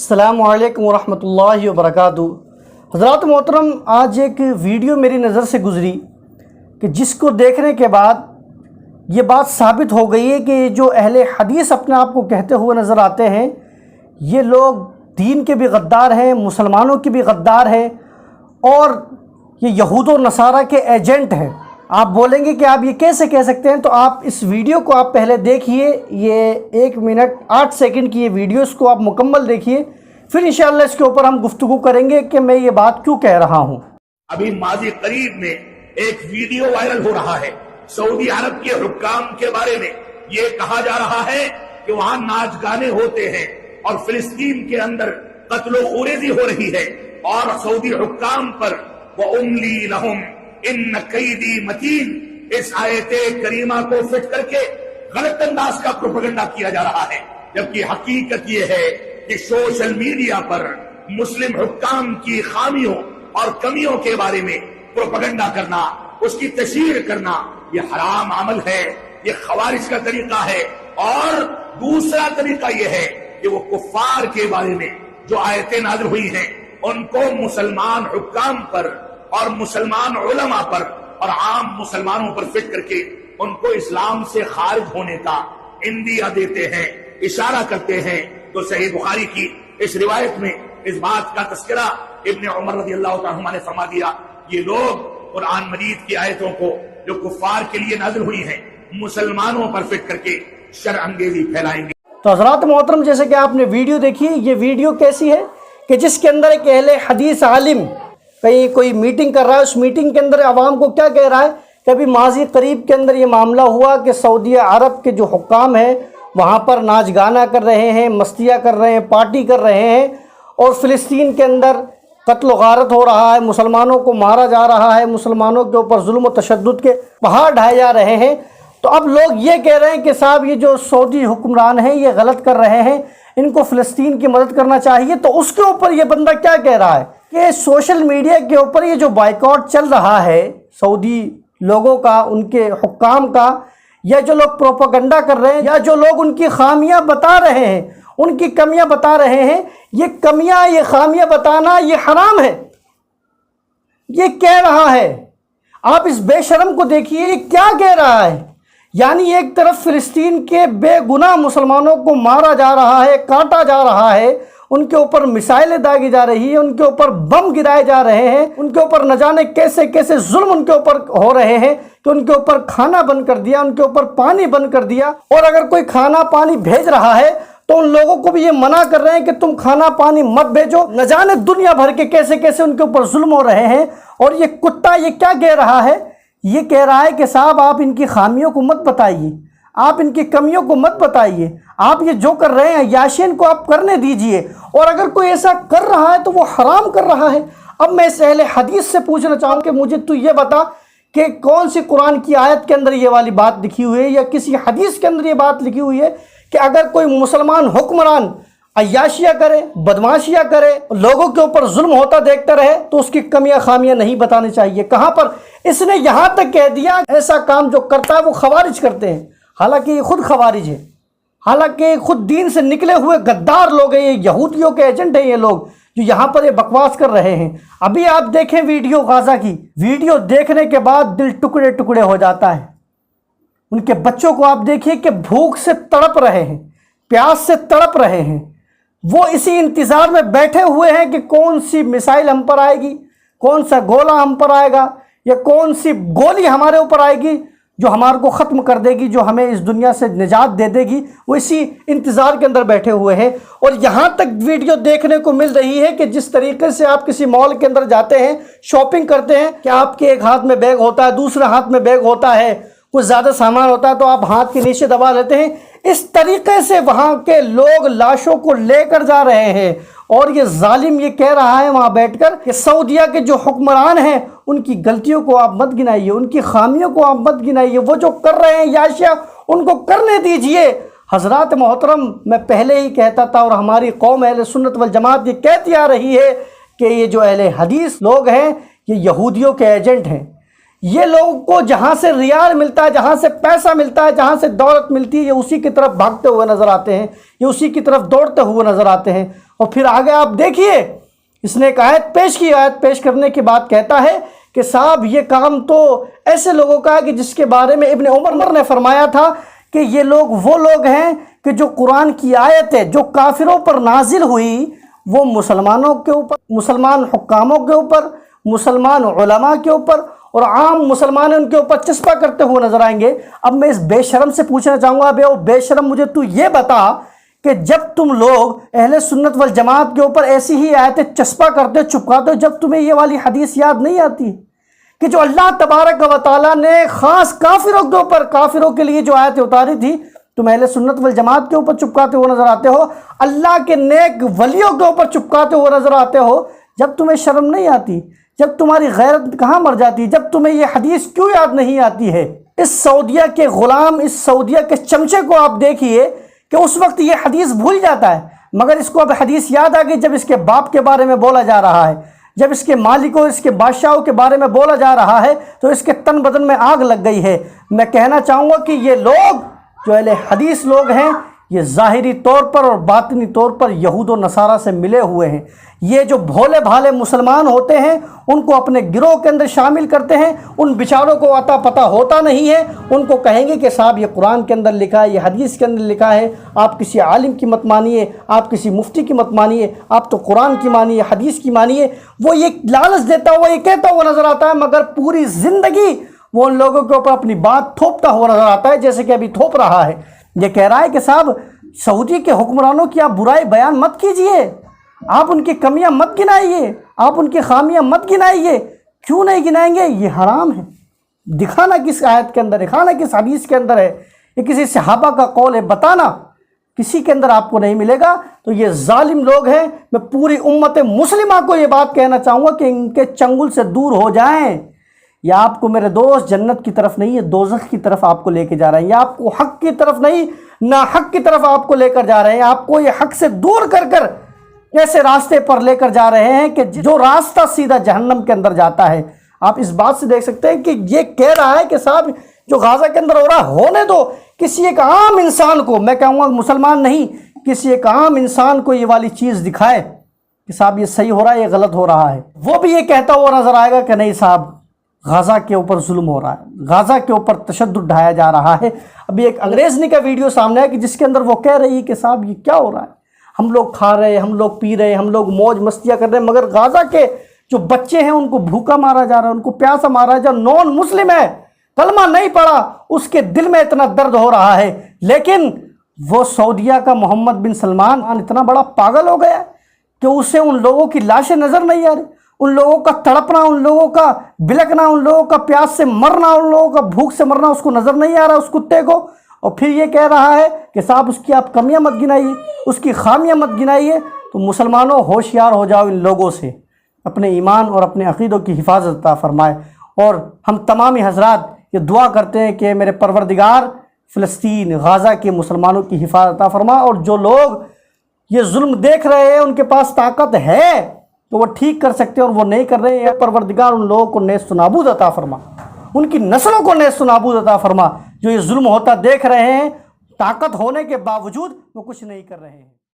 السلام علیکم ورحمۃ اللہ وبرکاتہ۔ حضرات محترم، آج ایک ویڈیو میری نظر سے گزری کہ جس کو دیکھنے کے بعد یہ بات ثابت ہو گئی ہے کہ جو اہل حدیث اپنے آپ کو کہتے ہوئے نظر آتے ہیں، یہ لوگ دین کے بھی غدار ہیں، مسلمانوں کی بھی غدار ہیں، اور یہ یہود و نصارہ کے ایجنٹ ہیں۔ آپ بولیں گے کہ آپ یہ کیسے کہہ سکتے ہیں؟ تو آپ اس ویڈیو کو آپ پہلے دیکھیے، یہ 1 منٹ 8 سیکنڈ کی یہ ویڈیو، اس کو آپ مکمل دیکھیے، پھر انشاءاللہ اس کے اوپر ہم گفتگو کریں گے کہ میں یہ بات کیوں کہہ رہا ہوں۔ ابھی ماضی قریب میں ایک ویڈیو وائرل ہو رہا ہے سعودی عرب کے حکام کے بارے میں۔ یہ کہا جا رہا ہے کہ وہاں ناچ گانے ہوتے ہیں اور فلسطین کے اندر قتل و خوریزی ہو رہی ہے، اور سعودی حکام پر وَأُمْلِي لَهُمْ ان قیدی متین، اس آیت کریمہ کو فٹ کر کے غلط انداز کا پروپیگنڈا کیا جا رہا ہے، جبکہ حقیقت یہ ہے کہ سوشل میڈیا پر مسلم حکام کی خامیوں اور کمیوں کے بارے میں پروپیگنڈا کرنا، اس کی تشہیر کرنا، یہ حرام عمل ہے، یہ خوارج کا طریقہ ہے۔ اور دوسرا طریقہ یہ ہے کہ وہ کفار کے بارے میں جو آیتیں نازل ہوئی ہیں ان کو مسلمان حکام پر اور مسلمان علماء پر اور عام مسلمانوں پر فٹ کر کے ان کو اسلام سے خارج ہونے کا اندیا دیتے ہیں، اشارہ کرتے ہیں۔ تو صحیح بخاری کی اس روایت میں اس بات کا تذکرہ ابن عمر رضی اللہ تعالیٰ عنہ نے فرما دیا، یہ لوگ قرآن مجید کی آیتوں کو جو کفار کے لیے نازل ہوئی ہیں مسلمانوں پر فٹ کر کے شر انگیزی پھیلائیں گے۔ تو حضرات محترم، جیسے کہ آپ نے ویڈیو دیکھی، یہ ویڈیو کیسی ہے کہ جس کے اندر ایک اہل حدیث عالم کہیں کوئی میٹنگ کر رہا ہے، اس میٹنگ کے اندر عوام کو کیا کہہ رہا ہے کہ ابھی ماضی قریب کے اندر یہ معاملہ ہوا کہ سعودی عرب کے جو حکام ہیں وہاں پر ناچ گانا کر رہے ہیں، مستیاں کر رہے ہیں، پارٹی کر رہے ہیں، اور فلسطین کے اندر قتل و غارت ہو رہا ہے، مسلمانوں کو مارا جا رہا ہے، مسلمانوں کے اوپر ظلم و تشدد کے پہاڑ ڈھائے جا رہے ہیں۔ تو اب لوگ یہ کہہ رہے ہیں کہ صاحب یہ جو سعودی حکمران ہیں یہ غلط کر رہے ہیں، ان کو فلسطین کی مدد کرنا چاہیے۔ تو اس کے اوپر یہ بندہ کیا کہہ رہا ہے کہ سوشل میڈیا کے اوپر یہ جو بائیکاٹ چل رہا ہے سعودی لوگوں کا، ان کے حکام کا، یا جو لوگ پروپیگنڈا کر رہے ہیں، یا جو لوگ ان کی خامیاں بتا رہے ہیں، ان کی کمیاں بتا رہے ہیں، یہ کمیاں، یہ خامیاں بتانا یہ حرام ہے، یہ کہہ رہا ہے۔ آپ اس بے شرم کو دیکھیے، یہ کیا کہہ رہا ہے۔ یعنی ایک طرف فلسطین کے بے گناہ مسلمانوں کو مارا جا رہا ہے، کاٹا جا رہا ہے، ان کے اوپر میسائلیں داغی جا رہی ہیں، ان کے اوپر بم گرائے جا رہے ہیں، ان کے اوپر نہ جانے کیسے کیسے ظلم ان کے اوپر ہو رہے ہیں کہ ان کے اوپر کھانا بند کر دیا، ان کے اوپر پانی بند کر دیا، اور اگر کوئی کھانا پانی بھیج رہا ہے تو ان لوگوں کو بھی یہ منع کر رہے ہیں کہ تم کھانا پانی مت بھیجو۔ نہ جانے دنیا بھر کے کیسے کیسے ان کے اوپر ظلم ہو رہے ہیں۔ اور یہ کتا یہ کیا کہہ رہا ہے؟ یہ کہہ رہا ہے کہ صاحب آپ ان کی خامیوں کو مت بتائیے، آپ ان کی کمیوں کو مت بتائیے، آپ یہ جو کر رہے ہیں یاشین کو آپ کرنے دیجئے، اور اگر کوئی ایسا کر رہا ہے تو وہ حرام کر رہا ہے۔ اب میں اس اہل حدیث سے پوچھنا چاہوں کہ مجھے تو یہ بتا کہ کون سی قرآن کی آیت کے اندر یہ والی بات لکھی ہوئی ہے، یا کسی حدیث کے اندر یہ بات لکھی ہوئی ہے کہ اگر کوئی مسلمان حکمران عیاشیاں کرے، بدماشیاں کرے، لوگوں کے اوپر ظلم ہوتا دیکھتا رہے تو اس کی کمیاں خامیاں نہیں بتانی چاہیے؟ کہاں پر اس نے یہاں تک کہہ دیا ایسا کام جو کرتا ہے وہ خوارج کرتے ہیں، حالانکہ یہ خود خوارج ہے، حالانکہ خود دین سے نکلے ہوئے غدار لوگ ہیں، یہ یہودیوں کے ایجنٹ ہیں یہ لوگ جو یہاں پر یہ بکواس کر رہے ہیں۔ ابھی آپ دیکھیں ویڈیو غازہ کی، ویڈیو دیکھنے کے بعد دل ٹکڑے ٹکڑے ہو جاتا ہے۔ ان کے بچوں کو آپ دیکھیے کہ بھوک سے تڑپ رہے ہیں، پیاس سے تڑپ رہے ہیں، وہ اسی انتظار میں بیٹھے ہوئے ہیں کہ کون سی میسائل ہم پر آئے گی، کون سا گولہ ہم پر آئے گا، یا کون سی گولی ہمارے اوپر آئے گی جو ہمارے کو ختم کر دے گی، جو ہمیں اس دنیا سے نجات دے دے گی۔ وہ اسی انتظار کے اندر بیٹھے ہوئے ہیں۔ اور یہاں تک ویڈیو دیکھنے کو مل رہی ہے کہ جس طریقے سے آپ کسی مال کے اندر جاتے ہیں، شاپنگ کرتے ہیں، کہ آپ کے ایک ہاتھ میں بیگ ہوتا ہے، دوسرے ہاتھ میں بیگ ہوتا ہے، کچھ زیادہ سامان ہوتا ہے تو آپ ہاتھ کے نیچے دبا لیتے ہیں۔ اس طریقے سے وہاں کے لوگ لاشوں کو لے کر جا رہے ہیں، اور یہ ظالم یہ کہہ رہا ہے وہاں بیٹھ کر کہ سعودیہ کے جو حکمران ہیں ان کی غلطیوں کو آپ مت گنائیے، ان کی خامیوں کو آپ مت گنائیے، وہ جو کر رہے ہیں یاشیا ان کو کرنے دیجئے۔ حضرات محترم، میں پہلے ہی کہتا تھا اور ہماری قوم اہل سنت والجماعت یہ کہتی آ رہی ہے کہ یہ جو اہل حدیث لوگ ہیں یہ یہودیوں کے ایجنٹ ہیں۔ یہ لوگوں کو جہاں سے ریال ملتا ہے، جہاں سے پیسہ ملتا ہے، جہاں سے دولت ملتی ہے، یہ اسی کی طرف بھاگتے ہوئے نظر آتے ہیں، یہ اسی کی طرف دوڑتے ہوئے نظر آتے ہیں۔ اور پھر آگے آپ دیکھیے اس نے ایک آیت پیش کی، آیت پیش کرنے کے بعد کہتا ہے کہ صاحب یہ کام تو ایسے لوگوں کا ہے کہ جس کے بارے میں ابن عمر نے فرمایا تھا کہ یہ لوگ وہ لوگ ہیں کہ جو قرآن کی آیت ہے جو کافروں پر نازل ہوئی وہ مسلمانوں کے اوپر، مسلمان حکاموں کے اوپر، مسلمان علماء کے اوپر اور عام مسلمان ان کے اوپر چسپاں کرتے ہوئے نظر آئیں گے۔ اب میں اس بے شرم سے پوچھنا چاہوں گا، بے شرم مجھے تو یہ بتا کہ جب تم لوگ اہل سنت والجماعت کے اوپر ایسی ہی آیتیں چسپاں کرتے ہو، چپکاتے ہو، جب تمہیں یہ والی حدیث یاد نہیں آتی کہ جو اللہ تبارک و تعالیٰ نے خاص کافروں کے اوپر، کافروں کے لیے جو آیتیں اتاری تھی، تم اہل سنت والجماعت کے اوپر چپکاتے ہوئے نظر آتے ہو، اللہ کے نیک ولیوں کے اوپر چپکاتے ہوئے نظر آتے ہو، جب تمہیں شرم نہیں آتی، جب تمہاری غیرت کہاں مر جاتی، جب تمہیں یہ حدیث کیوں یاد نہیں آتی ہے؟ اس سعودیہ کے غلام، اس سعودیہ کے چمچے کو آپ دیکھیے کہ اس وقت یہ حدیث بھول جاتا ہے، مگر اس کو اب حدیث یاد آ گئی جب اس کے باپ کے بارے میں بولا جا رہا ہے، جب اس کے مالکوں، اس کے بادشاہوں کے بارے میں بولا جا رہا ہے تو اس کے تن بدن میں آگ لگ گئی ہے۔ میں کہنا چاہوں گا کہ یہ لوگ جو اہل حدیث لوگ ہیں یہ ظاہری طور پر اور باطنی طور پر یہود و نصارہ سے ملے ہوئے ہیں۔ یہ جو بھولے بھالے مسلمان ہوتے ہیں ان کو اپنے گروہ کے اندر شامل کرتے ہیں، ان بیچاروں کو عطا پتہ ہوتا نہیں ہے، ان کو کہیں گے کہ صاحب یہ قرآن کے اندر لکھا ہے، یہ حدیث کے اندر لکھا ہے، آپ کسی عالم کی مت مانیے، آپ کسی مفتی کی مت مانیے، آپ تو قرآن کی مانیے، حدیث کی مانیے۔ وہ یہ لالچ دیتا ہوا، یہ کہتا ہوا نظر آتا ہے، مگر پوری زندگی وہ ان لوگوں کے اوپر اپنی بات تھوپتا ہوا نظر آتا ہے، جیسے کہ ابھی تھوپ رہا ہے۔ یہ کہہ رہا ہے کہ صاحب سعودی کے حکمرانوں کی آپ برائی بیان مت کیجئے، آپ ان کی کمیاں مت گنائیے، آپ ان کی خامیاں مت گنائیے۔ کیوں نہیں گنائیں گے؟ یہ حرام ہے۔ دکھانا کس آیت کے اندر ہے، دکھانا کس حدیث کے اندر ہے، یہ کسی صحابہ کا قول ہے، بتانا کسی کے اندر آپ کو نہیں ملے گا۔ تو یہ ظالم لوگ ہیں، میں پوری امت مسلمہ کو یہ بات کہنا چاہوں گا کہ ان کے چنگل سے دور ہو جائیں۔ یا آپ کو میرے دوست جنت کی طرف نہیں ہے، دوزخ کی طرف آپ کو لے کے جا رہے ہیں، یا آپ کو حق کی طرف نہیں نہ حق کی طرف آپ کو لے کر جا رہے ہیں، آپ کو یہ حق سے دور کر کر ایسے راستے پر لے کر جا رہے ہیں کہ جو راستہ سیدھا جہنم کے اندر جاتا ہے۔ آپ اس بات سے دیکھ سکتے ہیں کہ یہ کہہ رہا ہے کہ صاحب جو غزہ کے اندر ہو رہا ہے ہونے دو، کسی ایک عام انسان کو، میں کہوں گا مسلمان نہیں، کسی ایک عام انسان کو یہ والی چیز دکھائے کہ صاحب یہ صحیح ہو رہا ہے، یہ غلط ہو رہا ہے، وہ بھی یہ کہتا ہوا نظر آئے گا کہ نہیں صاحب غزہ کے اوپر ظلم ہو رہا ہے، غزہ کے اوپر تشدد ڈھایا جا رہا ہے۔ ابھی ایک انگریزنی کا ویڈیو سامنے ہے کہ جس کے اندر وہ کہہ رہی ہے کہ صاحب یہ کیا ہو رہا ہے، ہم لوگ کھا رہے ہیں، ہم لوگ پی رہے ہیں، ہم لوگ موج مستیاں کر رہے ہیں، مگر غزہ کے جو بچے ہیں ان کو بھوکا مارا جا رہا ہے، ان کو پیاسا مارا جا رہا ہے۔ جو نان مسلم ہے، کلمہ نہیں پڑھا، اس کے دل میں اتنا درد ہو رہا ہے، لیکن وہ سعودیہ کا محمد بن سلمان اتنا بڑا پاگل ہو گیا کہ اسے ان لوگوں کی لاشیں نظر نہیں آ رہی، ان لوگوں کا تڑپنا، ان لوگوں کا بلکنا، ان لوگوں کا پیاس سے مرنا، ان لوگوں کا بھوک سے مرنا اس کو نظر نہیں آ رہا اس کتے کو، اور پھر یہ کہہ رہا ہے کہ صاحب اس کی آپ کمیاں مت گنائیے، اس کی خامیاں مت گنائیے۔ تو مسلمانوں ہوشیار ہو جاؤ ان لوگوں سے، اپنے ایمان اور اپنے عقیدوں کی حفاظت عطا فرمائے۔ اور ہم تمامی حضرات یہ دعا کرتے ہیں کہ میرے پروردگار فلسطین، غزہ کے مسلمانوں کی حفاظت عطا فرما، اور جو لوگ یہ ظلم دیکھ رہے ہیں ان کے پاس طاقت ہے تو وہ ٹھیک کر سکتے ہیں اور وہ نہیں کر رہے ہیں، پروردگار ان لوگوں کو نیست و نابود عطا فرما، ان کی نسلوں کو نیست و نابود عطا فرما جو یہ ظلم ہوتا دیکھ رہے ہیں، طاقت ہونے کے باوجود وہ کچھ نہیں کر رہے ہیں۔